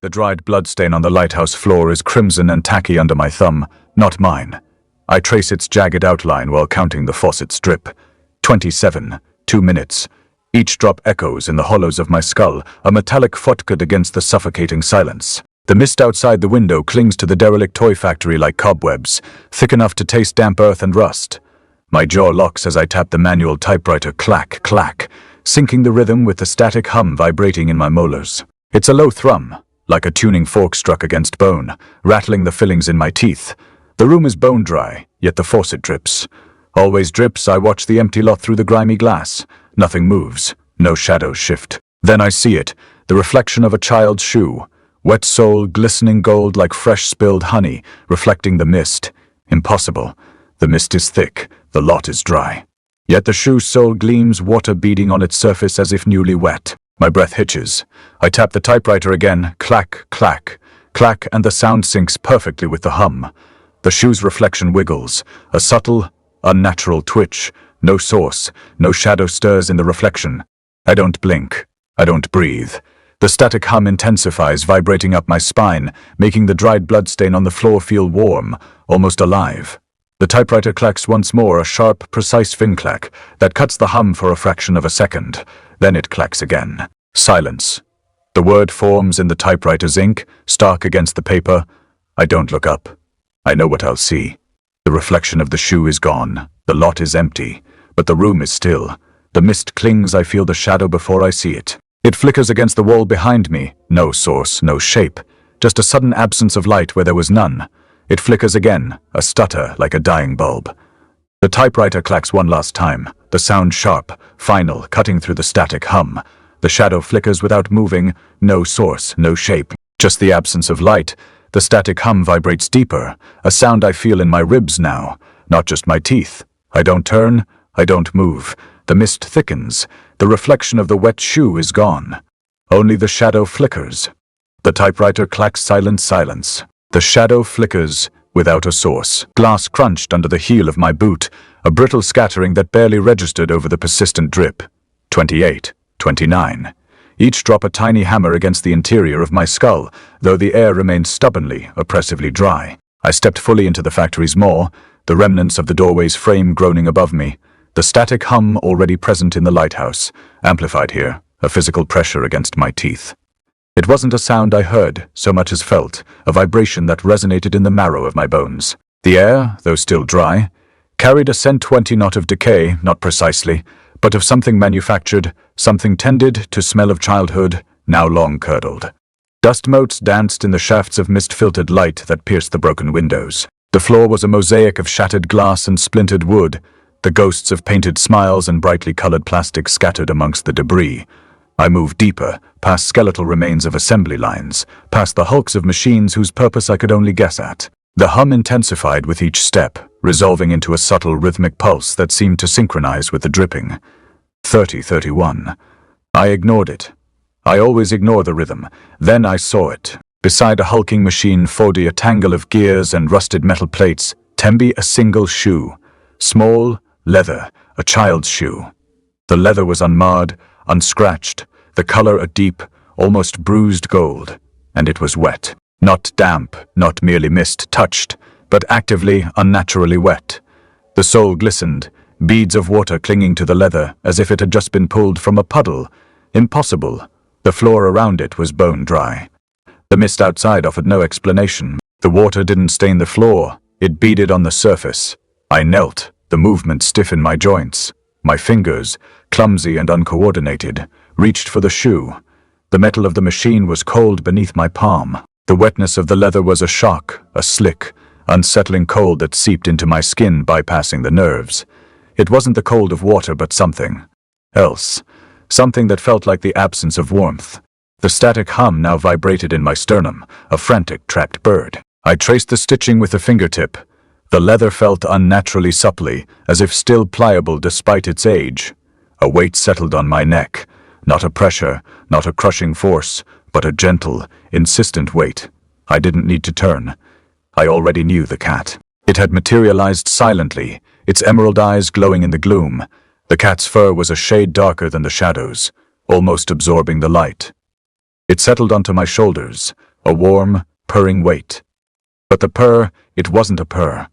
The dried bloodstain on the lighthouse floor is crimson and tacky under my thumb, not mine. I trace its jagged outline while counting the faucet's drip. 27, 2 minutes. Each drop echoes in the hollows of my skull, a metallic footcut against the suffocating silence. The mist outside the window clings to the derelict toy factory like cobwebs, thick enough to taste damp earth and rust. My jaw locks as I tap the manual typewriter clack, clack, syncing the rhythm with the static hum vibrating in my molars. It's a low thrum, like a tuning fork struck against bone, rattling the fillings in my teeth. The room is bone dry, yet the faucet drips. Always drips. I watch the empty lot through the grimy glass. Nothing moves, no shadows shift. Then I see it, the reflection of a child's shoe. Wet sole, glistening gold like fresh spilled honey, reflecting the mist. Impossible. The mist is thick, the lot is dry. Yet the shoe's sole gleams, water beading on its surface as if newly wet. My breath hitches. I tap the typewriter again, clack, clack, clack, and the sound syncs perfectly with the hum. The shoe's reflection wiggles, a subtle, unnatural twitch. No source, no shadow stirs in the reflection. I don't blink. I don't breathe. The static hum intensifies, vibrating up my spine, making the dried bloodstain on the floor feel warm, almost alive. The typewriter clacks once more, a sharp, precise fin clack that cuts the hum for a fraction of a second. Then it clacks again. Silence. The word forms in the typewriter's ink, stark against the paper. I don't look up. I know what I'll see. The reflection of the shoe is gone. The lot is empty. But the room is still. The mist clings. I feel the shadow before I see it. It flickers against the wall behind me. No source, no shape. Just a sudden absence of light where there was none. It flickers again, a stutter like a dying bulb. The typewriter clacks one last time, the sound sharp, final, cutting through the static hum. The shadow flickers without moving, no source, no shape, just the absence of light. The static hum vibrates deeper, a sound I feel in my ribs now, not just my teeth. I don't turn, I don't move. The mist thickens, the reflection of the wet shoe is gone. Only the shadow flickers. The typewriter clacks silence. The shadow flickers, without a source. Glass crunched under the heel of my boot, a brittle scattering that barely registered over the persistent drip. 28, 29. Each drop a tiny hammer against the interior of my skull, though the air remained stubbornly, oppressively dry. I stepped fully into the factory's maw, the remnants of the doorway's frame groaning above me. The static hum already present in the lighthouse, amplified here, a physical pressure against my teeth. It wasn't a sound I heard, so much as felt, a vibration that resonated in the marrow of my bones. The air, though still dry, carried a scent 20 not of decay, not precisely, but of something manufactured, something tended to smell of childhood, now long curdled. Dust motes danced in the shafts of mist-filtered light that pierced the broken windows. The floor was a mosaic of shattered glass and splintered wood, the ghosts of painted smiles and brightly colored plastic scattered amongst the debris. I moved deeper, past skeletal remains of assembly lines, past the hulks of machines whose purpose I could only guess at. The hum intensified with each step, resolving into a subtle rhythmic pulse that seemed to synchronize with the dripping. 30, 31. I ignored it. I always ignore the rhythm. Then I saw it. Beside a hulking machine, 40, a tangle of gears and rusted metal plates, Tembi, a single shoe. Small, leather, a child's shoe. The leather was unmarred, unscratched, the color a deep, almost bruised gold, and it was wet. Not damp, not merely mist-touched, but actively, unnaturally wet. The sole glistened, beads of water clinging to the leather as if it had just been pulled from a puddle. Impossible. The floor around it was bone dry. The mist outside offered no explanation. The water didn't stain the floor, it beaded on the surface. I knelt, the movement stiff in my joints. My fingers, clumsy and uncoordinated, reached for the shoe. The metal of the machine was cold beneath my palm. The wetness of the leather was a shock, a slick, unsettling cold that seeped into my skin, bypassing the nerves. It wasn't the cold of water, but something else. Something that felt like the absence of warmth. The static hum now vibrated in my sternum, a frantic, trapped bird. I traced the stitching with a fingertip. The leather felt unnaturally supple, as if still pliable despite its age. A weight settled on my neck. Not a pressure, not a crushing force, but a gentle, insistent weight. I didn't need to turn. I already knew the cat. It had materialized silently, its emerald eyes glowing in the gloom. The cat's fur was a shade darker than the shadows, almost absorbing the light. It settled onto my shoulders, a warm, purring weight. But the purr, it wasn't a purr.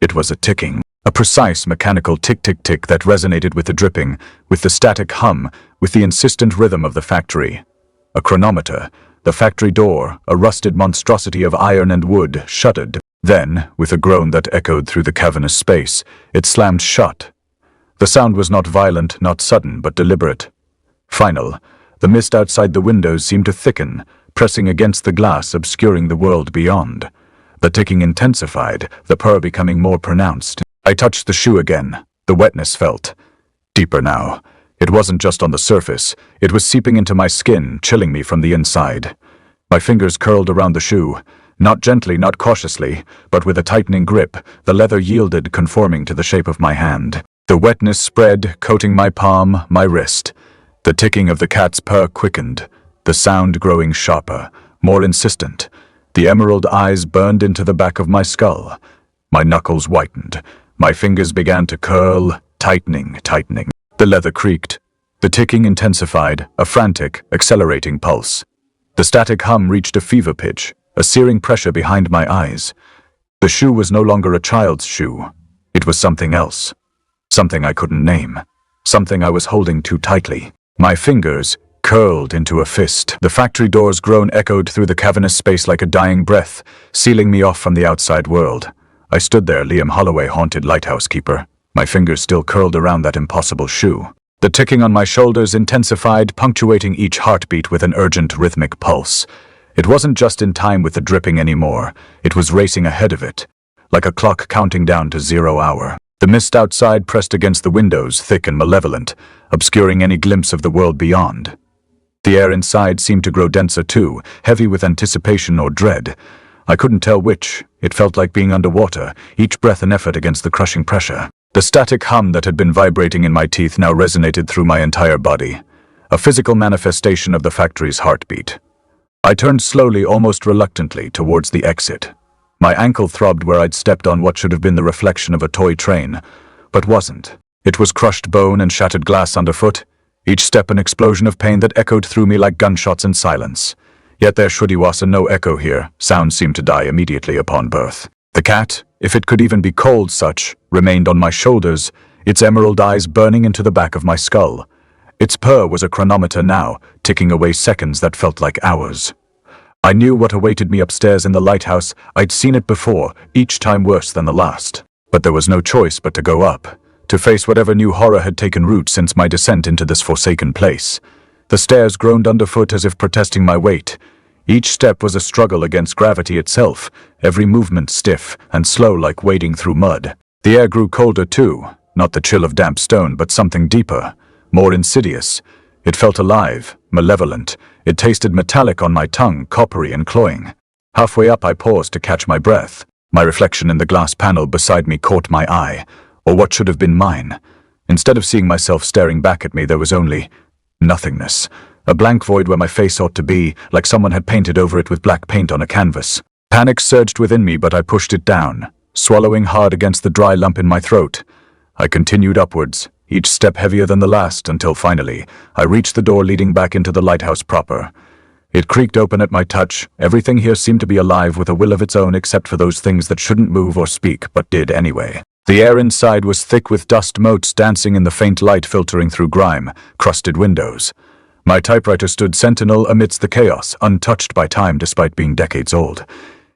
It was a ticking. A precise mechanical tick-tick-tick that resonated with the dripping, with the static hum, with the insistent rhythm of the factory. A chronometer, the factory door, a rusted monstrosity of iron and wood, shuddered. Then, with a groan that echoed through the cavernous space, it slammed shut. The sound was not violent, not sudden, but deliberate. Final. The mist outside the windows seemed to thicken, pressing against the glass, obscuring the world beyond. The ticking intensified, the purr becoming more pronounced. I touched the shoe again. The wetness felt deeper now. It wasn't just on the surface. It was seeping into my skin, chilling me from the inside. My fingers curled around the shoe. Not gently, not cautiously, but with a tightening grip, the leather yielded, conforming to the shape of my hand. The wetness spread, coating my palm, my wrist. The ticking of the cat's purr quickened, the sound growing sharper, more insistent. The emerald eyes burned into the back of my skull. My knuckles whitened. My fingers began to curl, tightening. The leather creaked. The ticking intensified, a frantic, accelerating pulse. The static hum reached a fever pitch, a searing pressure behind my eyes. The shoe was no longer a child's shoe. It was something else. Something I couldn't name. Something I was holding too tightly. My fingers curled into a fist. The factory door's groan echoed through the cavernous space like a dying breath, sealing me off from the outside world. I stood there, Liam Holloway-haunted lighthouse keeper, my fingers still curled around that impossible shoe. The ticking on my shoulders intensified, punctuating each heartbeat with an urgent rhythmic pulse. It wasn't just in time with the dripping anymore. It was racing ahead of it, like a clock counting down to 0 hour. The mist outside pressed against the windows, thick and malevolent, obscuring any glimpse of the world beyond. The air inside seemed to grow denser too, heavy with anticipation or dread. I couldn't tell which. It felt like being underwater, each breath an effort against the crushing pressure. The static hum that had been vibrating in my teeth now resonated through my entire body, a physical manifestation of the factory's heartbeat. I turned slowly, almost reluctantly, towards the exit. My ankle throbbed where I'd stepped on what should have been the reflection of a toy train, but wasn't. It was crushed bone and shattered glass underfoot, each step an explosion of pain that echoed through me like gunshots in silence. Yet there was no echo here. Sound seemed to die immediately upon birth. The cat, if it could even be called such, remained on my shoulders, its emerald eyes burning into the back of my skull. Its purr was a chronometer now, ticking away seconds that felt like hours. I knew what awaited me upstairs in the lighthouse. I'd seen it before, each time worse than the last. But there was no choice but to go up, to face whatever new horror had taken root since my descent into this forsaken place. The stairs groaned underfoot as if protesting my weight. Each step was a struggle against gravity itself, every movement stiff and slow like wading through mud. The air grew colder too, not the chill of damp stone, but something deeper, more insidious. It felt alive, malevolent. It tasted metallic on my tongue, coppery and cloying. Halfway up I paused to catch my breath. My reflection in the glass panel beside me caught my eye, or what should have been mine. Instead of seeing myself staring back at me, there was only nothingness. A blank void where my face ought to be, like someone had painted over it with black paint on a canvas. Panic surged within me, but I pushed it down, swallowing hard against the dry lump in my throat. I continued upwards, each step heavier than the last, until finally, I reached the door leading back into the lighthouse proper. It creaked open at my touch. Everything here seemed to be alive with a will of its own except for those things that shouldn't move or speak, but did anyway. The air inside was thick with dust motes dancing in the faint light filtering through grime, crusted windows. My typewriter stood sentinel amidst the chaos, untouched by time despite being decades old.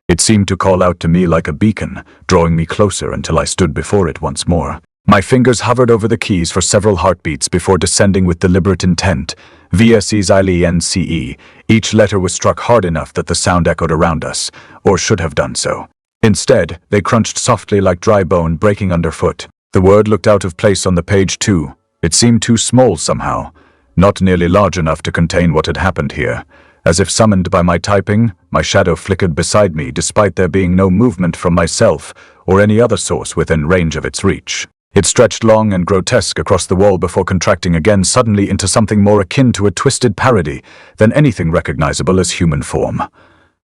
It seemed to call out to me like a beacon, drawing me closer until I stood before it once more. My fingers hovered over the keys for several heartbeats before descending with deliberate intent. VSEZILENCE. Each letter was struck hard enough that the sound echoed around us, or should have done so. Instead, they crunched softly like dry bone breaking underfoot. The word looked out of place on the page too. It seemed too small somehow, not nearly large enough to contain what had happened here. As if summoned by my typing, my shadow flickered beside me despite there being no movement from myself or any other source within range of its reach. It stretched long and grotesque across the wall before contracting again suddenly into something more akin to a twisted parody than anything recognizable as human form.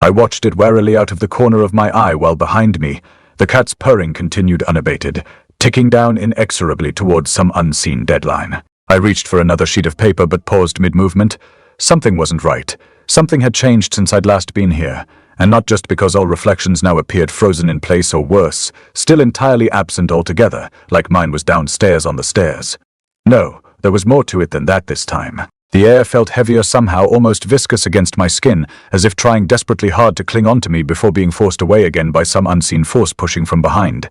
I watched it warily out of the corner of my eye while behind me, the cat's purring continued unabated, ticking down inexorably towards some unseen deadline. I reached for another sheet of paper but paused mid-movement. Something wasn't right. Something had changed since I'd last been here, and not just because all reflections now appeared frozen in place or worse, still entirely absent altogether, like mine was downstairs on the stairs. No, there was more to it than that this time. The air felt heavier somehow, almost viscous against my skin, as if trying desperately hard to cling onto me before being forced away again by some unseen force pushing from behind.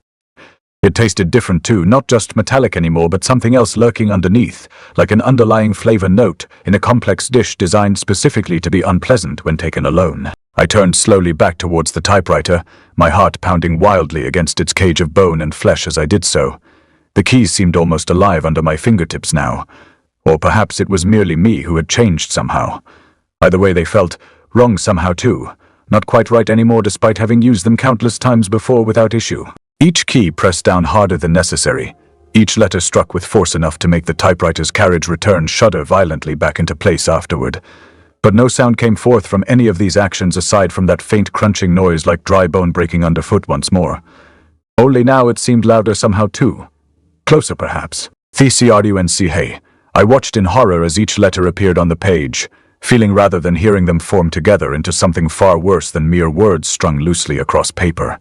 It tasted different too, not just metallic anymore, but something else lurking underneath, like an underlying flavor note in a complex dish designed specifically to be unpleasant when taken alone. I turned slowly back towards the typewriter, my heart pounding wildly against its cage of bone and flesh as I did so. The keys seemed almost alive under my fingertips now. Or perhaps it was merely me who had changed somehow. Either way, they felt wrong somehow too. Not quite right anymore despite having used them countless times before without issue. Each key pressed down harder than necessary. Each letter struck with force enough to make the typewriter's carriage return shudder violently back into place afterward. But no sound came forth from any of these actions aside from that faint crunching noise like dry bone breaking underfoot once more. Only now it seemed louder somehow too. Closer perhaps. Hey. I watched in horror as each letter appeared on the page, feeling rather than hearing them form together into something far worse than mere words strung loosely across paper.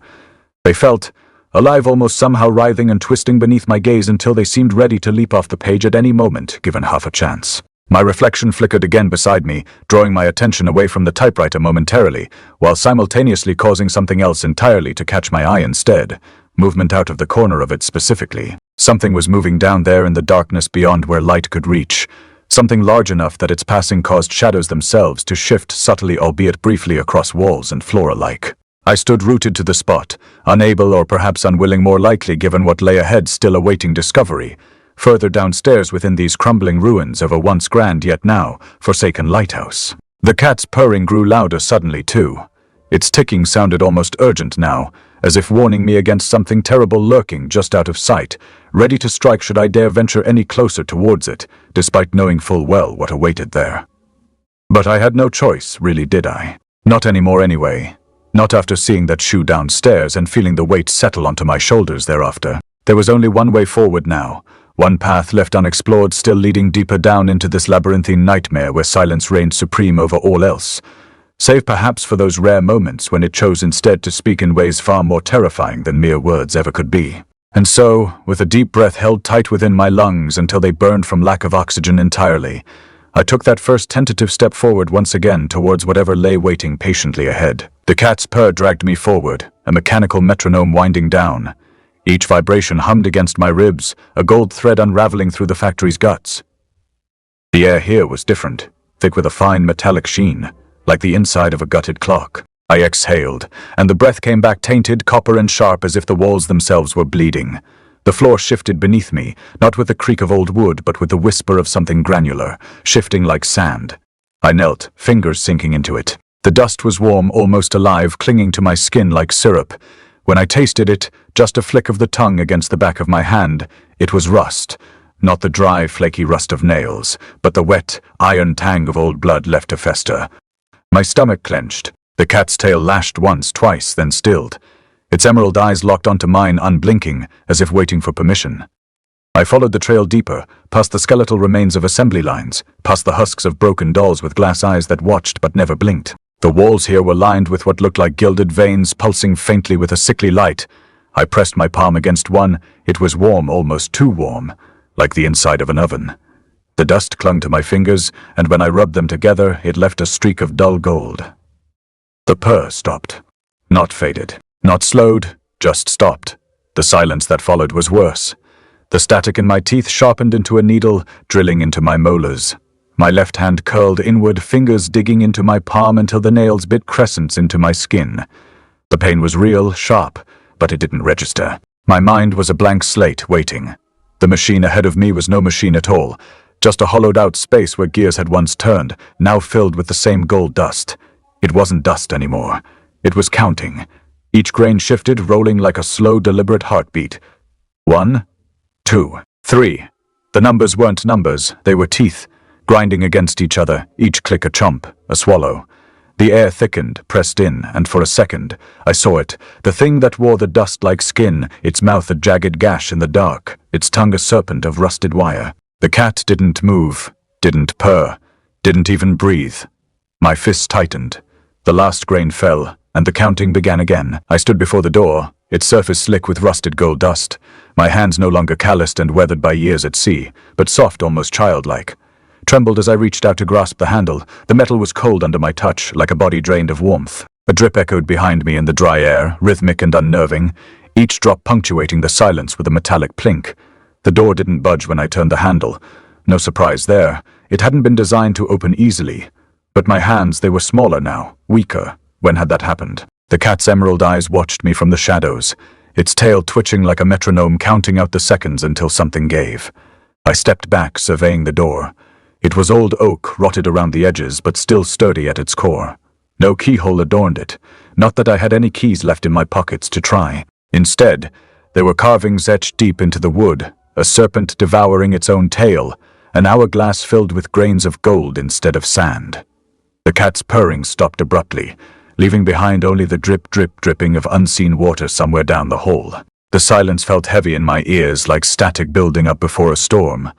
They felt alive, almost somehow writhing and twisting beneath my gaze until they seemed ready to leap off the page at any moment, given half a chance. My reflection flickered again beside me, drawing my attention away from the typewriter momentarily, while simultaneously causing something else entirely to catch my eye instead. Movement out of the corner of it specifically. Something was moving down there in the darkness beyond where light could reach. Something large enough that its passing caused shadows themselves to shift subtly, albeit briefly, across walls and floor alike. I stood rooted to the spot, unable or perhaps unwilling, more likely given what lay ahead, still awaiting discovery, further downstairs within these crumbling ruins of a once grand yet now forsaken lighthouse. The cat's purring grew louder suddenly too. Its ticking sounded almost urgent now, as if warning me against something terrible lurking just out of sight, ready to strike should I dare venture any closer towards it, despite knowing full well what awaited there. But I had no choice, really, did I? Not anymore anyway. Not after seeing that shoe downstairs and feeling the weight settle onto my shoulders thereafter. There was only one way forward now, one path left unexplored, still leading deeper down into this labyrinthine nightmare where silence reigned supreme over all else. Save perhaps for those rare moments when it chose instead to speak in ways far more terrifying than mere words ever could be. And so, with a deep breath held tight within my lungs until they burned from lack of oxygen entirely, I took that first tentative step forward once again towards whatever lay waiting patiently ahead. The cat's purr dragged me forward, a mechanical metronome winding down. Each vibration hummed against my ribs, a gold thread unraveling through the factory's guts. The air here was different, thick with a fine metallic sheen, like the inside of a gutted clock. I exhaled, and the breath came back tainted, copper and sharp, as if the walls themselves were bleeding. The floor shifted beneath me, not with the creak of old wood, but with the whisper of something granular, shifting like sand. I knelt, fingers sinking into it. The dust was warm, almost alive, clinging to my skin like syrup. When I tasted it, just a flick of the tongue against the back of my hand, it was rust. Not the dry, flaky rust of nails, but the wet, iron tang of old blood left to fester. My stomach clenched. The cat's tail lashed once, twice, then stilled. Its emerald eyes locked onto mine, unblinking, as if waiting for permission. I followed the trail deeper, past the skeletal remains of assembly lines, past the husks of broken dolls with glass eyes that watched but never blinked. The walls here were lined with what looked like gilded veins, pulsing faintly with a sickly light. I pressed my palm against one. It was warm, almost too warm, like the inside of an oven. The dust clung to my fingers, and when I rubbed them together, it left a streak of dull gold. The purr stopped. Not faded. Not slowed, just stopped. The silence that followed was worse. The static in my teeth sharpened into a needle, drilling into my molars. My left hand curled inward, fingers digging into my palm until the nails bit crescents into my skin. The pain was real, sharp, but it didn't register. My mind was a blank slate, waiting. The machine ahead of me was no machine at all. Just a hollowed-out space where gears had once turned, now filled with the same gold dust. It wasn't dust anymore. It was counting. Each grain shifted, rolling like a slow, deliberate heartbeat. 1, 2, 3. The numbers weren't numbers, they were teeth, grinding against each other, each click a chomp, a swallow. The air thickened, pressed in, and for a second, I saw it, the thing that wore the dust-like skin, its mouth a jagged gash in the dark, its tongue a serpent of rusted wire. The cat didn't move, didn't purr, didn't even breathe. My fists tightened. The last grain fell, and the counting began again. I stood before the door, its surface slick with rusted gold dust. My hands no longer calloused and weathered by years at sea, but soft, almost childlike. Trembled as I reached out to grasp the handle. The metal was cold under my touch, like a body drained of warmth. A drip echoed behind me in the dry air, rhythmic and unnerving, each drop punctuating the silence with a metallic plink. The door didn't budge when I turned the handle. No surprise there. It hadn't been designed to open easily. But my hands, they were smaller now, weaker. When had that happened? The cat's emerald eyes watched me from the shadows, its tail twitching like a metronome, counting out the seconds until something gave. I stepped back, surveying the door. It was old oak, rotted around the edges, but still sturdy at its core. No keyhole adorned it, not that I had any keys left in my pockets to try. Instead, there were carvings etched deep into the wood, a serpent devouring its own tail, an hourglass filled with grains of gold instead of sand. The cat's purring stopped abruptly, leaving behind only the dripping of unseen water somewhere down the hall. The silence felt heavy in my ears, like static building up before a storm.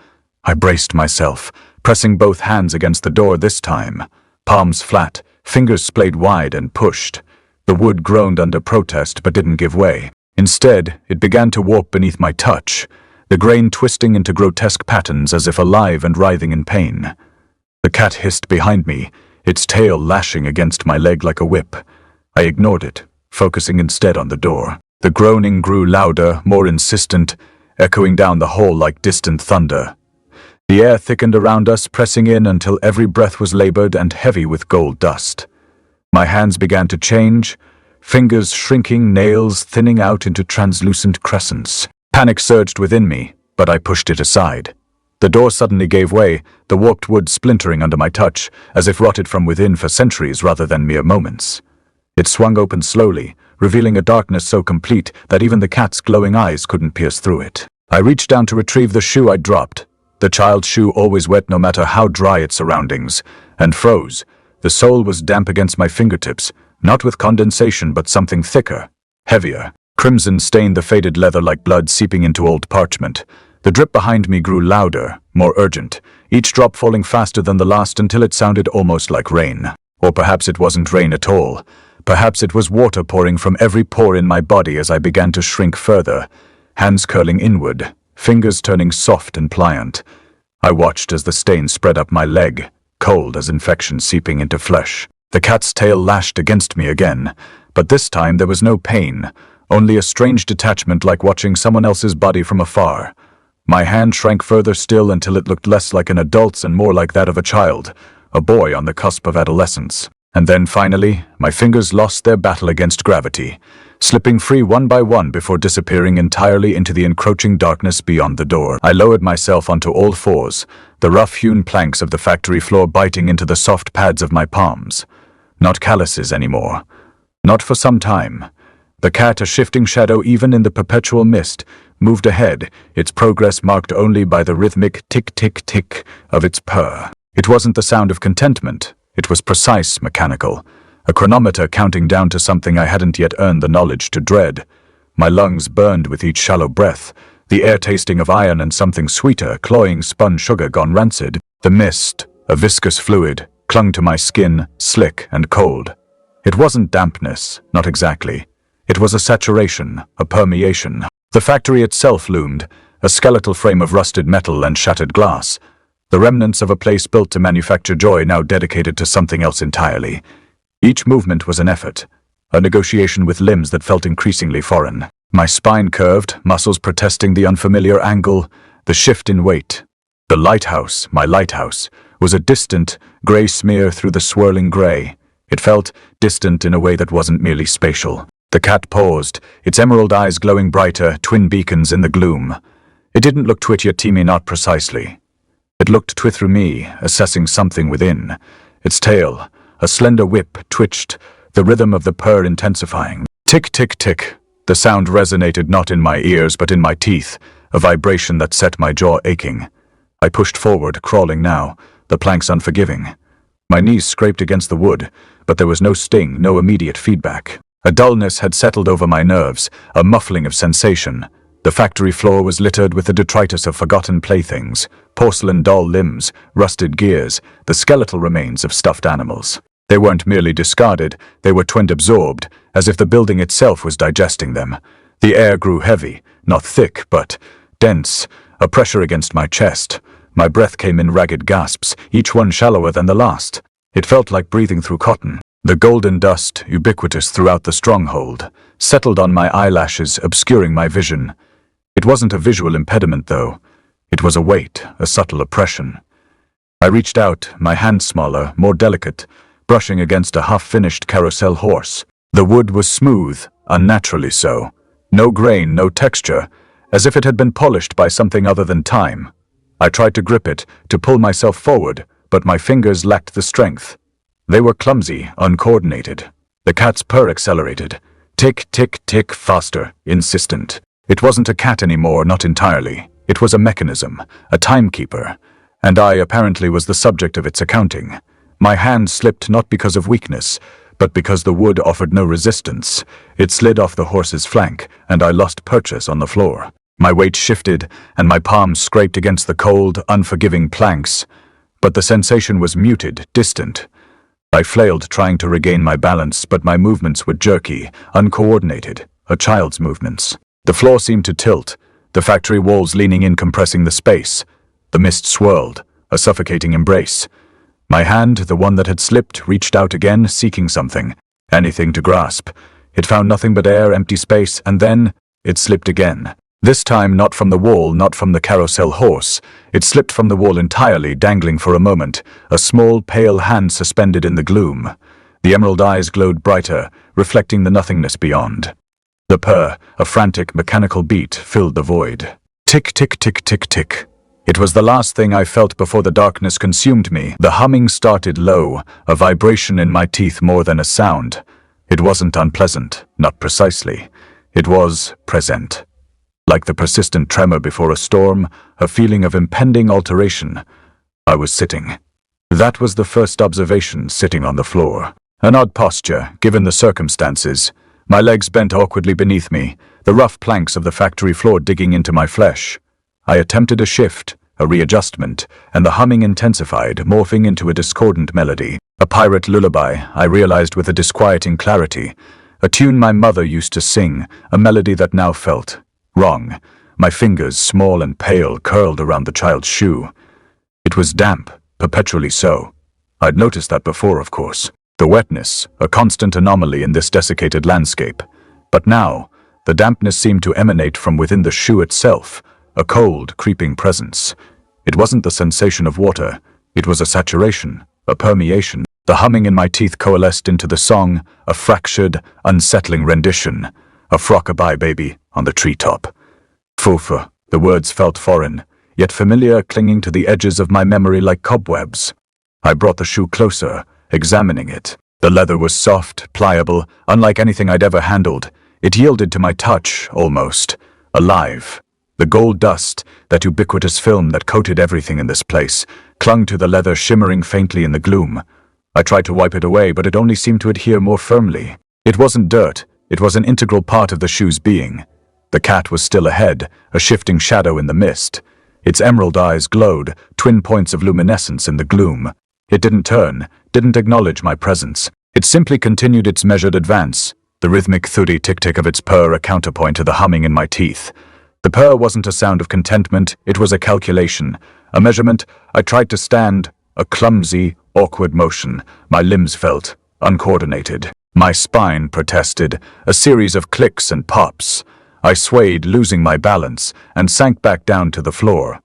I braced myself, pressing both hands against the door this time. Palms flat, fingers splayed wide and pushed. The wood groaned under protest but didn't give way. Instead, it began to warp beneath my touch, the grain twisting into grotesque patterns as if alive and writhing in pain. The cat hissed behind me, its tail lashing against my leg like a whip. I ignored it, focusing instead on the door. The groaning grew louder, more insistent, echoing down the hall like distant thunder. The air thickened around us, pressing in until every breath was labored and heavy with gold dust. My hands began to change, fingers shrinking, nails thinning out into translucent crescents. Panic surged within me, but I pushed it aside. The door suddenly gave way, the warped wood splintering under my touch, as if rotted from within for centuries rather than mere moments. It swung open slowly, revealing a darkness so complete that even the cat's glowing eyes couldn't pierce through it. I reached down to retrieve the shoe I'd dropped, the child's shoe always wet no matter how dry its surroundings, and froze. The sole was damp against my fingertips, not with condensation but something thicker, heavier. Crimson stained the faded leather like blood seeping into old parchment. The drip behind me grew louder, more urgent, each drop falling faster than the last until it sounded almost like rain. Or perhaps it wasn't rain at all. Perhaps it was water pouring from every pore in my body as I began to shrink further, hands curling inward, fingers turning soft and pliant. I watched as the stain spread up my leg, cold as infection seeping into flesh. The cat's tail lashed against me again, but this time there was no pain, only a strange detachment like watching someone else's body from afar. My hand shrank further still until it looked less like an adult's and more like that of a child, a boy on the cusp of adolescence. And then finally, my fingers lost their battle against gravity, slipping free one by one before disappearing entirely into the encroaching darkness beyond the door. I lowered myself onto all fours, the rough-hewn planks of the factory floor biting into the soft pads of my palms. Not calluses anymore. Not for some time. The cat, a shifting shadow even in the perpetual mist, moved ahead, its progress marked only by the rhythmic tick-tick-tick of its purr. It wasn't the sound of contentment. It was precise, mechanical. A chronometer counting down to something I hadn't yet earned the knowledge to dread. My lungs burned with each shallow breath, the air tasting of iron and something sweeter, cloying spun sugar gone rancid. The mist, a viscous fluid, clung to my skin, slick and cold. It wasn't dampness, not exactly. It was a saturation, a permeation. The factory itself loomed, a skeletal frame of rusted metal and shattered glass. The remnants of a place built to manufacture joy now dedicated to something else entirely. Each movement was an effort, a negotiation with limbs that felt increasingly foreign. My spine curved, muscles protesting the unfamiliar angle, the shift in weight. The lighthouse, my lighthouse, was a distant, grey smear through the swirling grey. It felt distant in a way that wasn't merely spatial. The cat paused, its emerald eyes glowing brighter, twin beacons in the gloom. It didn't look twitchy at me, not precisely. It looked through me, assessing something within. Its tail, a slender whip, twitched, the rhythm of the purr intensifying. Tick, tick, tick. The sound resonated not in my ears but in my teeth, a vibration that set my jaw aching. I pushed forward, crawling now, the planks unforgiving. My knees scraped against the wood, but there was no sting, no immediate feedback. A dullness had settled over my nerves, a muffling of sensation. The factory floor was littered with the detritus of forgotten playthings, porcelain doll limbs, rusted gears, the skeletal remains of stuffed animals. They weren't merely discarded, they were twin-absorbed, as if the building itself was digesting them. The air grew heavy, not thick, but dense, a pressure against my chest. My breath came in ragged gasps, each one shallower than the last. It felt like breathing through cotton. The golden dust, ubiquitous throughout the stronghold, settled on my eyelashes, obscuring my vision. It wasn't a visual impediment, though. It was a weight, a subtle oppression. I reached out, my hand smaller, more delicate, brushing against a half-finished carousel horse. The wood was smooth, unnaturally so. No grain, no texture, as if it had been polished by something other than time. I tried to grip it, to pull myself forward, but my fingers lacked the strength. They were clumsy, uncoordinated. The cat's purr accelerated. Tick, tick, tick, faster, insistent. It wasn't a cat anymore, not entirely. It was a mechanism, a timekeeper, and I apparently was the subject of its accounting. My hand slipped not because of weakness, but because the wood offered no resistance. It slid off the horse's flank, and I lost purchase on the floor. My weight shifted, and my palms scraped against the cold, unforgiving planks. But the sensation was muted, distant. I flailed, trying to regain my balance, but my movements were jerky, uncoordinated, a child's movements. The floor seemed to tilt, the factory walls leaning in, compressing the space. The mist swirled, a suffocating embrace. My hand, the one that had slipped, reached out again, seeking something, anything to grasp. It found nothing but air, empty space, and then it slipped again. This time not from the wall, not from the carousel horse. It slipped from the wall entirely, dangling for a moment, a small, pale hand suspended in the gloom. The emerald eyes glowed brighter, reflecting the nothingness beyond. The purr, a frantic, mechanical beat, filled the void. Tick, tick, tick, tick, tick. It was the last thing I felt before the darkness consumed me. The humming started low, a vibration in my teeth more than a sound. It wasn't unpleasant, not precisely. It was present. Like the persistent tremor before a storm, a feeling of impending alteration. I was sitting. That was the first observation, sitting on the floor. An odd posture, given the circumstances. My legs bent awkwardly beneath me, the rough planks of the factory floor digging into my flesh. I attempted a shift, a readjustment, and the humming intensified, morphing into a discordant melody. A pirate lullaby, I realized with a disquieting clarity. A tune my mother used to sing, a melody that now felt wrong. My fingers, small and pale, curled around the child's shoe. It was damp, perpetually so. I'd noticed that before, of course. The wetness, a constant anomaly in this desiccated landscape. But now, the dampness seemed to emanate from within the shoe itself, a cold, creeping presence. It wasn't the sensation of water. It was a saturation, a permeation. The humming in my teeth coalesced into the song, a fractured, unsettling rendition. A frock-a-bye baby on the treetop. Fufu, the words felt foreign, yet familiar, clinging to the edges of my memory like cobwebs. I brought the shoe closer, examining it. The leather was soft, pliable, unlike anything I'd ever handled. It yielded to my touch, almost. Alive. The gold dust, that ubiquitous film that coated everything in this place, clung to the leather, shimmering faintly in the gloom. I tried to wipe it away, but it only seemed to adhere more firmly. It wasn't dirt. It was an integral part of the shoe's being. The cat was still ahead, a shifting shadow in the mist. Its emerald eyes glowed, twin points of luminescence in the gloom. It didn't turn, didn't acknowledge my presence. It simply continued its measured advance, the rhythmic thuddy tick-tick of its purr a counterpoint to the humming in my teeth. The purr wasn't a sound of contentment, it was a calculation, a measurement. I tried to stand, a clumsy, awkward motion. My limbs felt uncoordinated. My spine protested, a series of clicks and pops. I swayed, losing my balance, and sank back down to the floor.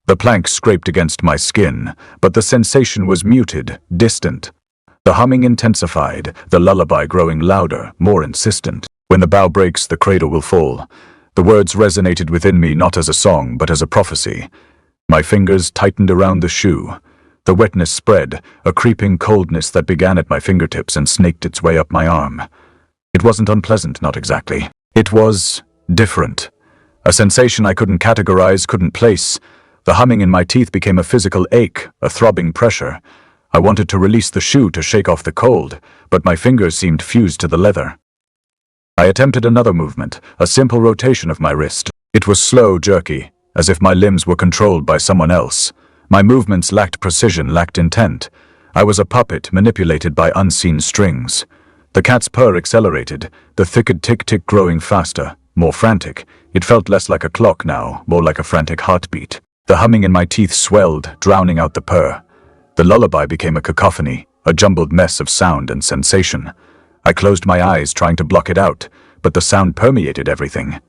The plank scraped against my skin, but the sensation was muted, distant. The humming intensified, the lullaby growing louder, more insistent. When the bough breaks, the cradle will fall. The words resonated within me not as a song, but as a prophecy. My fingers tightened around the shoe. The wetness spread, a creeping coldness that began at my fingertips and snaked its way up my arm. It wasn't unpleasant, not exactly. It was different. A sensation I couldn't categorize, couldn't place. The humming in my teeth became a physical ache, a throbbing pressure. I wanted to release the shoe to shake off the cold, but my fingers seemed fused to the leather. I attempted another movement, a simple rotation of my wrist. It was slow, jerky, as if my limbs were controlled by someone else. My movements lacked precision, lacked intent. I was a puppet manipulated by unseen strings. The cat's purr accelerated, the thickened tick-tick growing faster, more frantic. It felt less like a clock now, more like a frantic heartbeat. The humming in my teeth swelled, drowning out the purr. The lullaby became a cacophony, a jumbled mess of sound and sensation. I closed my eyes, trying to block it out, but the sound permeated everything.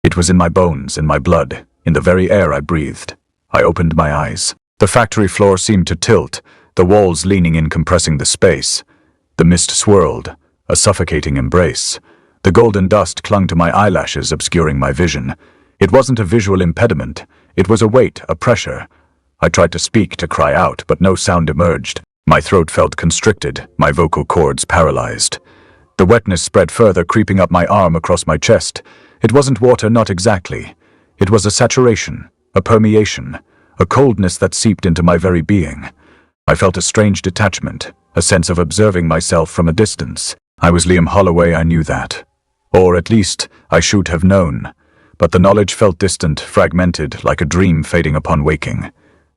It was in my bones, in my blood, in the very air I breathed. I opened my eyes. The factory floor seemed to tilt, the walls leaning in, compressing the space. The mist swirled, a suffocating embrace. The golden dust clung to my eyelashes, obscuring my vision. It wasn't a visual impediment. It was a weight, a pressure. I tried to speak, to cry out, but no sound emerged. My throat felt constricted, my vocal cords paralyzed. The wetness spread further, creeping up my arm, across my chest. It wasn't water, not exactly. It was a saturation, a permeation, a coldness that seeped into my very being. I felt a strange detachment, a sense of observing myself from a distance. I was Liam Holloway, I knew that. Or at least, I should have known. But the knowledge felt distant, fragmented, like a dream fading upon waking.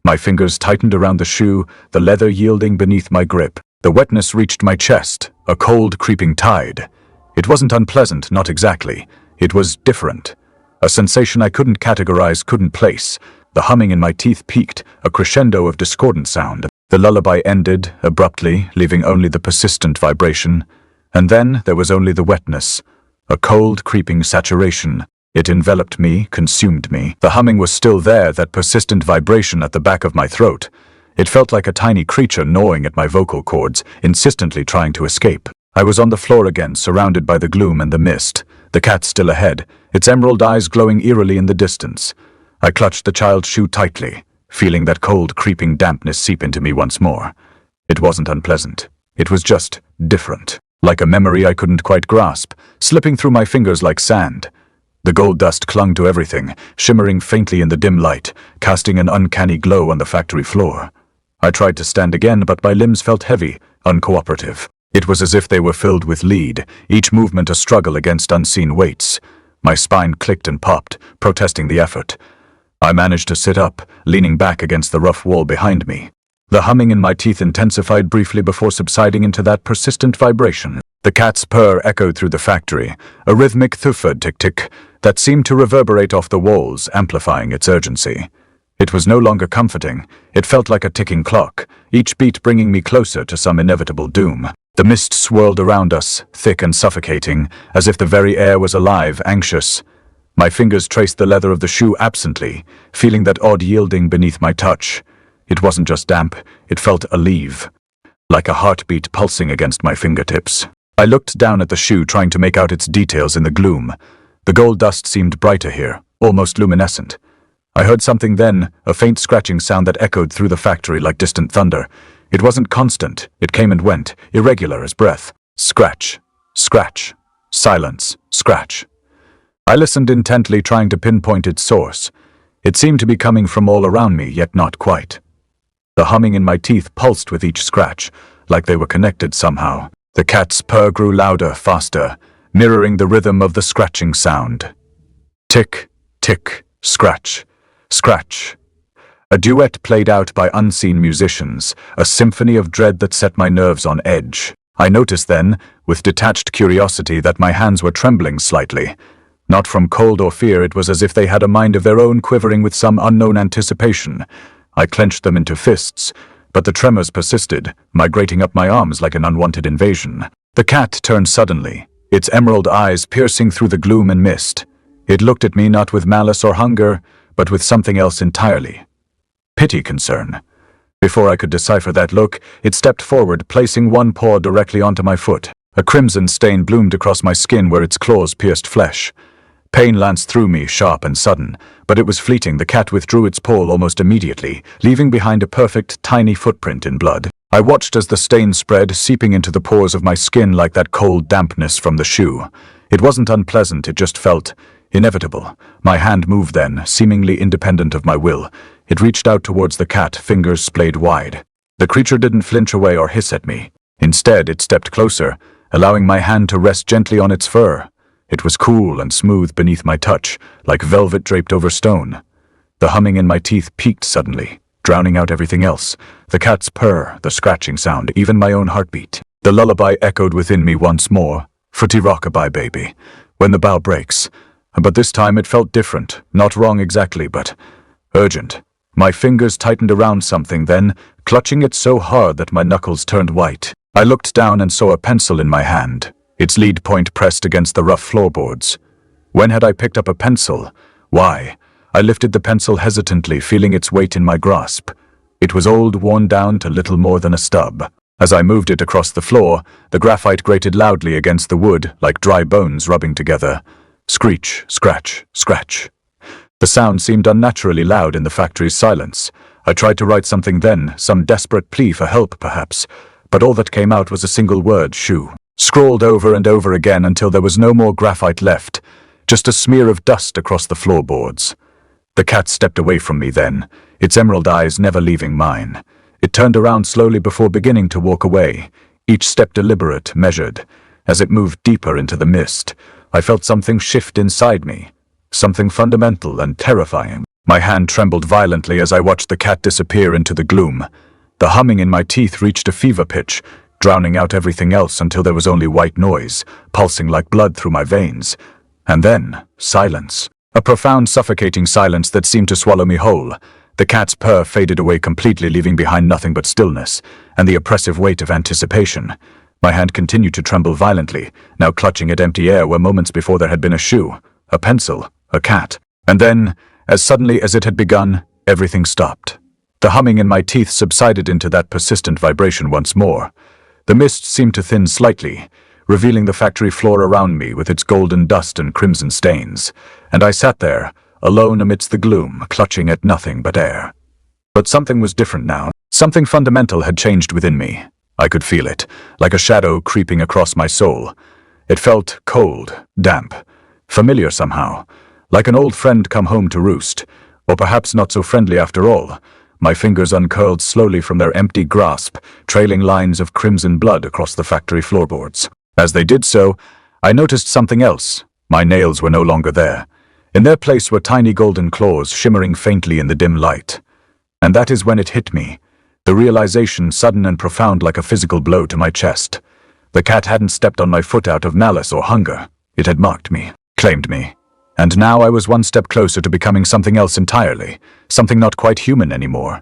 My fingers tightened around the shoe, the leather yielding beneath my grip. The wetness reached my chest, a cold, creeping tide. It wasn't unpleasant, not exactly. It was different. A sensation I couldn't categorize, couldn't place. The humming in my teeth peaked, a crescendo of discordant sound. The lullaby ended, abruptly, leaving only the persistent vibration. And then there was only the wetness, a cold, creeping saturation. It enveloped me, consumed me. The humming was still there, that persistent vibration at the back of my throat. It felt like a tiny creature gnawing at my vocal cords, insistently trying to escape. I was on the floor again, surrounded by the gloom and the mist. The cat still ahead, its emerald eyes glowing eerily in the distance. I clutched the child's shoe tightly, feeling that cold, creeping dampness seep into me once more. It wasn't unpleasant. It was just different. Like a memory I couldn't quite grasp, slipping through my fingers like sand. The gold dust clung to everything, shimmering faintly in the dim light, casting an uncanny glow on the factory floor. I tried to stand again, but my limbs felt heavy, uncooperative. It was as if they were filled with lead, each movement a struggle against unseen weights. My spine clicked and popped, protesting the effort. I managed to sit up, leaning back against the rough wall behind me. The humming in my teeth intensified briefly before subsiding into that persistent vibration. The cat's purr echoed through the factory, a rhythmic thud tick-tick that seemed to reverberate off the walls, amplifying its urgency. It was no longer comforting. It felt like a ticking clock, each beat bringing me closer to some inevitable doom. The mist swirled around us, thick and suffocating, as if the very air was alive, anxious. My fingers traced the leather of the shoe absently, feeling that odd yielding beneath my touch. It wasn't just damp, it felt alive, like a heartbeat pulsing against my fingertips. I looked down at the shoe, trying to make out its details in the gloom. The gold dust seemed brighter here, almost luminescent. I heard something then, a faint scratching sound that echoed through the factory like distant thunder. It wasn't constant, it came and went, irregular as breath. Scratch, scratch, silence, scratch. I listened intently, trying to pinpoint its source. It seemed to be coming from all around me, yet not quite. The humming in my teeth pulsed with each scratch, like they were connected somehow. The cat's purr grew louder, faster, mirroring the rhythm of the scratching sound. Tick, tick, scratch, scratch. A duet played out by unseen musicians, a symphony of dread that set my nerves on edge. I noticed then, with detached curiosity, that my hands were trembling slightly. Not from cold or fear, it was as if they had a mind of their own, quivering with some unknown anticipation. I clenched them into fists, but the tremors persisted, migrating up my arms like an unwanted invasion. The cat turned suddenly, its emerald eyes piercing through the gloom and mist. It looked at me not with malice or hunger, but with something else entirely. Pity, concern. Before I could decipher that look, it stepped forward, placing one paw directly onto my foot. A crimson stain bloomed across my skin where its claws pierced flesh. Pain lanced through me, sharp and sudden, but it was fleeting. The cat withdrew its paw almost immediately, leaving behind a perfect, tiny footprint in blood. I watched as the stain spread, seeping into the pores of my skin like that cold dampness from the shoe. It wasn't unpleasant, it just felt inevitable. My hand moved then, seemingly independent of my will. It reached out towards the cat, fingers splayed wide. The creature didn't flinch away or hiss at me. Instead, it stepped closer, allowing my hand to rest gently on its fur. It was cool and smooth beneath my touch, like velvet draped over stone. The humming in my teeth peaked suddenly, drowning out everything else. The cat's purr, the scratching sound, even my own heartbeat. The lullaby echoed within me once more. Footy rockabye, baby, when the bow breaks. But this time it felt different. Not wrong exactly, but urgent. My fingers tightened around something then, clutching it so hard that my knuckles turned white. I looked down and saw a pencil in my hand, its lead point pressed against the rough floorboards. When had I picked up a pencil? Why? I lifted the pencil hesitantly, feeling its weight in my grasp. It was old, worn down to little more than a stub. As I moved it across the floor, the graphite grated loudly against the wood, like dry bones rubbing together. Screech, scratch, scratch. The sound seemed unnaturally loud in the factory's silence. I tried to write something then, some desperate plea for help, perhaps, but all that came out was a single word, shoe. Scrawled over and over again until there was no more graphite left, just a smear of dust across the floorboards. The cat stepped away from me then, its emerald eyes never leaving mine. It turned around slowly before beginning to walk away, each step deliberate, measured. As it moved deeper into the mist, I felt something shift inside me, something fundamental and terrifying. My hand trembled violently as I watched the cat disappear into the gloom. The humming in my teeth reached a fever pitch, drowning out everything else until there was only white noise, pulsing like blood through my veins. And then, silence. A profound, suffocating silence that seemed to swallow me whole. The cat's purr faded away completely, leaving behind nothing but stillness, and the oppressive weight of anticipation. My hand continued to tremble violently, now clutching at empty air where moments before there had been a shoe, a pencil, a cat. And then, as suddenly as it had begun, everything stopped. The humming in my teeth subsided into that persistent vibration once more. The mist seemed to thin slightly, revealing the factory floor around me with its golden dust and crimson stains, and I sat there, alone amidst the gloom, clutching at nothing but air. But something was different now. Something fundamental had changed within me. I could feel it, like a shadow creeping across my soul. It felt cold, damp, familiar somehow, like an old friend come home to roost, or perhaps not so friendly after all. My fingers uncurled slowly from their empty grasp, trailing lines of crimson blood across the factory floorboards. As they did so, I noticed something else. My nails were no longer there. In their place were tiny golden claws shimmering faintly in the dim light. And that is when it hit me, the realization sudden and profound like a physical blow to my chest. The cat hadn't stepped on my foot out of malice or hunger. It had marked me, claimed me. And now I was one step closer to becoming something else entirely, something not quite human anymore.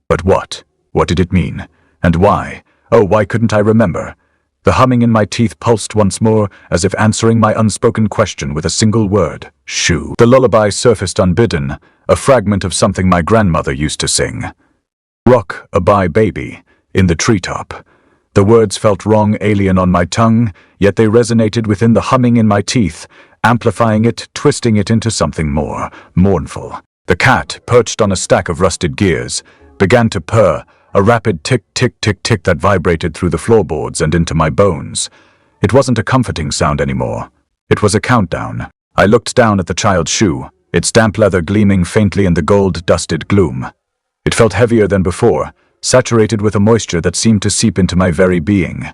But what? What did it mean? And why? Oh, why couldn't I remember? The humming in my teeth pulsed once more, as if answering my unspoken question with a single word, shoe. The lullaby surfaced unbidden, a fragment of something my grandmother used to sing. Rock-a-bye baby, in the treetop. The words felt wrong, alien on my tongue, yet they resonated within the humming in my teeth, amplifying it, twisting it into something more mournful. The cat, perched on a stack of rusted gears, began to purr, a rapid tick-tick-tick-tick that vibrated through the floorboards and into my bones. It wasn't a comforting sound anymore. It was a countdown. I looked down at the child's shoe, its damp leather gleaming faintly in the gold-dusted gloom. It felt heavier than before, saturated with a moisture that seemed to seep into my very being.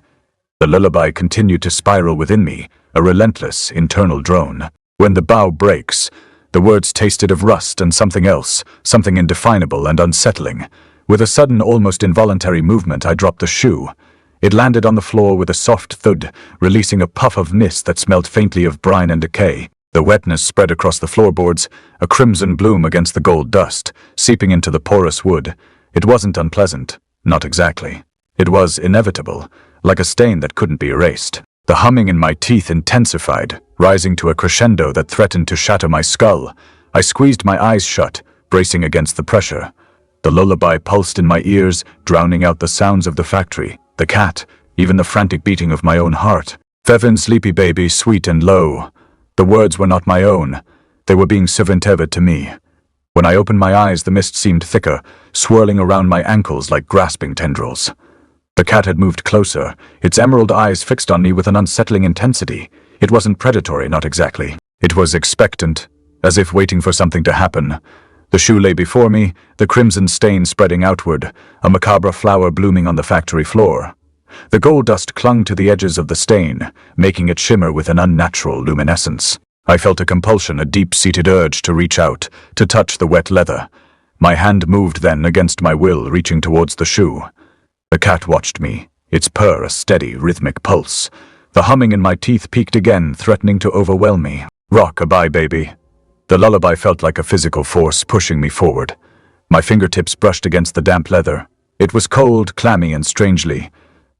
The lullaby continued to spiral within me, a relentless, internal drone. When the bow breaks, the words tasted of rust and something else, something indefinable and unsettling. With a sudden, almost involuntary movement, I dropped the shoe. It landed on the floor with a soft thud, releasing a puff of mist that smelled faintly of brine and decay. The wetness spread across the floorboards, a crimson bloom against the gold dust, seeping into the porous wood. It wasn't unpleasant, not exactly. It was inevitable, like a stain that couldn't be erased. The humming in my teeth intensified, rising to a crescendo that threatened to shatter my skull. I squeezed my eyes shut, bracing against the pressure. The lullaby pulsed in my ears, drowning out the sounds of the factory, the cat, even the frantic beating of my own heart. Fevin, sleepy baby, sweet and low. The words were not my own. They were being servant-ever to me. When I opened my eyes, the mist seemed thicker, swirling around my ankles like grasping tendrils. The cat had moved closer, its emerald eyes fixed on me with an unsettling intensity. It wasn't predatory, not exactly. It was expectant, as if waiting for something to happen. The shoe lay before me, the crimson stain spreading outward, a macabre flower blooming on the factory floor. The gold dust clung to the edges of the stain, making it shimmer with an unnatural luminescence. I felt a compulsion, a deep-seated urge to reach out, to touch the wet leather. My hand moved then, against my will, reaching towards the shoe. The cat watched me, its purr a steady, rhythmic pulse. The humming in my teeth peaked again, threatening to overwhelm me. Rock-a-bye, baby. The lullaby felt like a physical force pushing me forward. My fingertips brushed against the damp leather. It was cold, clammy, and strangely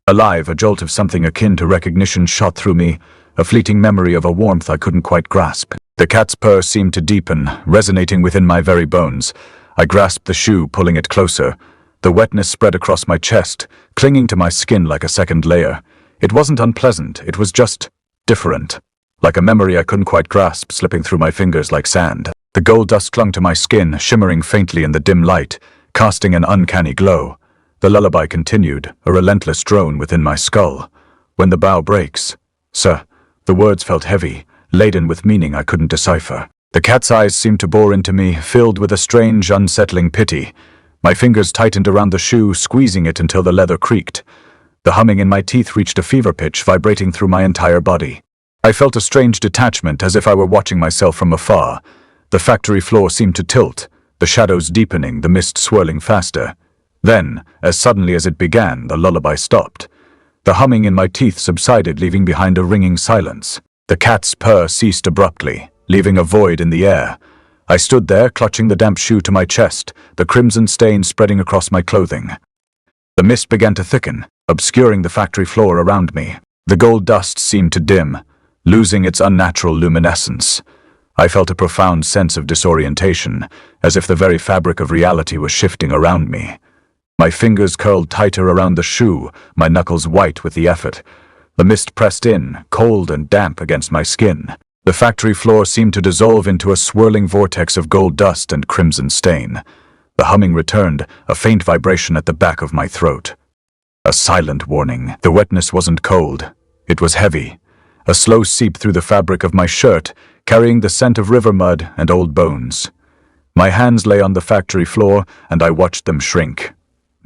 alive. A jolt of something akin to recognition shot through me, a fleeting memory of a warmth I couldn't quite grasp. The cat's purr seemed to deepen, resonating within my very bones. I grasped the shoe, pulling it closer. The wetness spread across my chest, clinging to my skin like a second layer. It wasn't unpleasant, it was just different. Like a memory I couldn't quite grasp, slipping through my fingers like sand. The gold dust clung to my skin, shimmering faintly in the dim light, casting an uncanny glow. The lullaby continued, a relentless drone within my skull. When the bough breaks. Sir, the words felt heavy, laden with meaning I couldn't decipher. The cat's eyes seemed to bore into me, filled with a strange, unsettling pity. My fingers tightened around the shoe, squeezing it until the leather creaked. The humming in my teeth reached a fever pitch, vibrating through my entire body. I felt a strange detachment, as if I were watching myself from afar. The factory floor seemed to tilt, the shadows deepening, the mist swirling faster. Then, as suddenly as it began, the lullaby stopped. The humming in my teeth subsided, leaving behind a ringing silence. The cat's purr ceased abruptly, leaving a void in the air. I stood there, clutching the damp shoe to my chest, the crimson stain spreading across my clothing. The mist began to thicken, obscuring the factory floor around me. The gold dust seemed to dim, losing its unnatural luminescence. I felt a profound sense of disorientation, as if the very fabric of reality was shifting around me. My fingers curled tighter around the shoe, my knuckles white with the effort. The mist pressed in, cold and damp against my skin. The factory floor seemed to dissolve into a swirling vortex of gold dust and crimson stain. The humming returned, a faint vibration at the back of my throat. A silent warning. The wetness wasn't cold. It was heavy. A slow seep through the fabric of my shirt, carrying the scent of river mud and old bones. My hands lay on the factory floor, and I watched them shrink.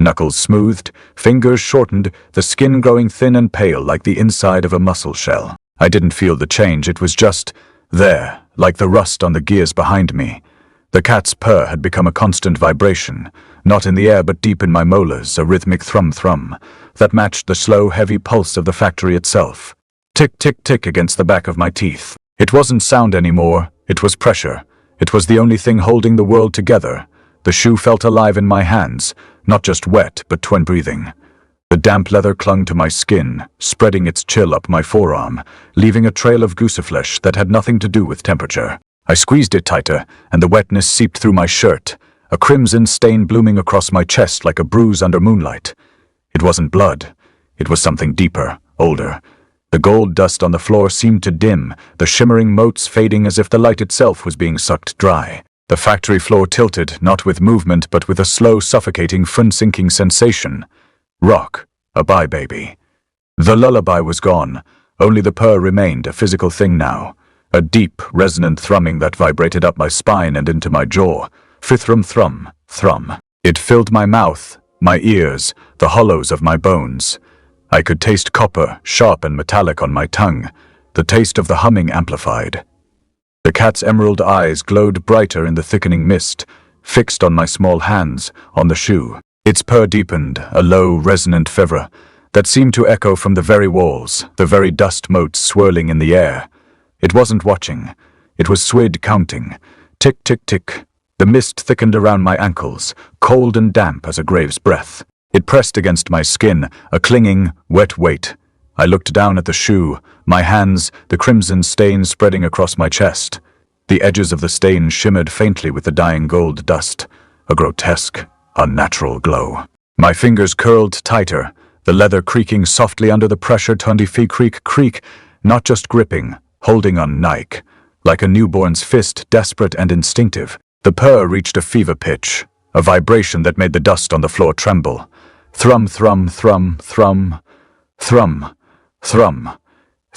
Knuckles smoothed, fingers shortened, the skin growing thin and pale like the inside of a mussel shell. I didn't feel the change, it was just there, like the rust on the gears behind me. The cat's purr had become a constant vibration, not in the air but deep in my molars, a rhythmic thrum-thrum, that matched the slow, heavy pulse of the factory itself. Tick-tick-tick against the back of my teeth. It wasn't sound anymore, it was pressure. It was the only thing holding the world together. The shoe felt alive in my hands, not just wet, but twin breathing. The damp leather clung to my skin, spreading its chill up my forearm, leaving a trail of gooseflesh that had nothing to do with temperature. I squeezed it tighter, and the wetness seeped through my shirt, a crimson stain blooming across my chest like a bruise under moonlight. It wasn't blood. It was something deeper, older. The gold dust on the floor seemed to dim, the shimmering motes fading as if the light itself was being sucked dry. The factory floor tilted, not with movement, but with a slow, suffocating, fin-sinking sensation. Rock-a-bye, baby. The lullaby was gone. Only the purr remained, a physical thing now. A deep, resonant thrumming that vibrated up my spine and into my jaw. Thrum, thrum. It filled my mouth, my ears, the hollows of my bones. I could taste copper, sharp and metallic on my tongue. The taste of the humming amplified. The cat's emerald eyes glowed brighter in the thickening mist, fixed on my small hands, on the shoe. Its purr deepened, a low, resonant fervor that seemed to echo from the very walls, the very dust motes swirling in the air. It wasn't watching. It was Swid counting. Tick, tick, tick. The mist thickened around my ankles, cold and damp as a grave's breath. It pressed against my skin, a clinging, wet weight. I looked down at the shoe, my hands, the crimson stain spreading across my chest. The edges of the stain shimmered faintly with the dying gold dust, a grotesque, unnatural glow. My fingers curled tighter, the leather creaking softly under the pressure. 20 feet creak, not just gripping, holding on Nike, like a newborn's fist, desperate and instinctive. The purr reached a fever pitch, a vibration that made the dust on the floor tremble. Thrum, thrum, thrum, thrum, thrum, thrum.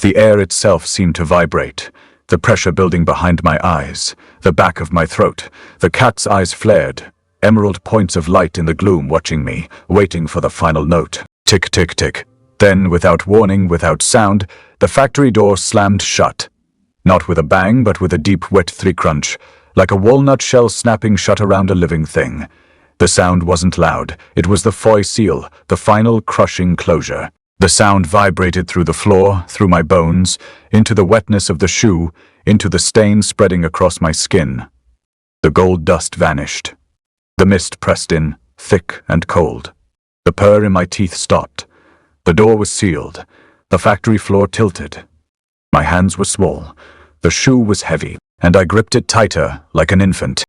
The air itself seemed to vibrate, the pressure building behind my eyes, the back of my throat. The cat's eyes flared, emerald points of light in the gloom watching me, waiting for the final note. Tick, tick, tick. Then, without warning, without sound, the factory door slammed shut. Not with a bang, but with a deep, wet crunch. like a walnut shell snapping shut around a living thing. The sound wasn't loud. It was the foy seal, the final crushing closure. The sound vibrated through the floor, through my bones, into the wetness of the shoe, into the stain spreading across my skin. The gold dust vanished. The mist pressed in, thick and cold. The purr in my teeth stopped. The door was sealed. The factory floor tilted. My hands were small. The shoe was heavy, and I gripped it tighter like an infant.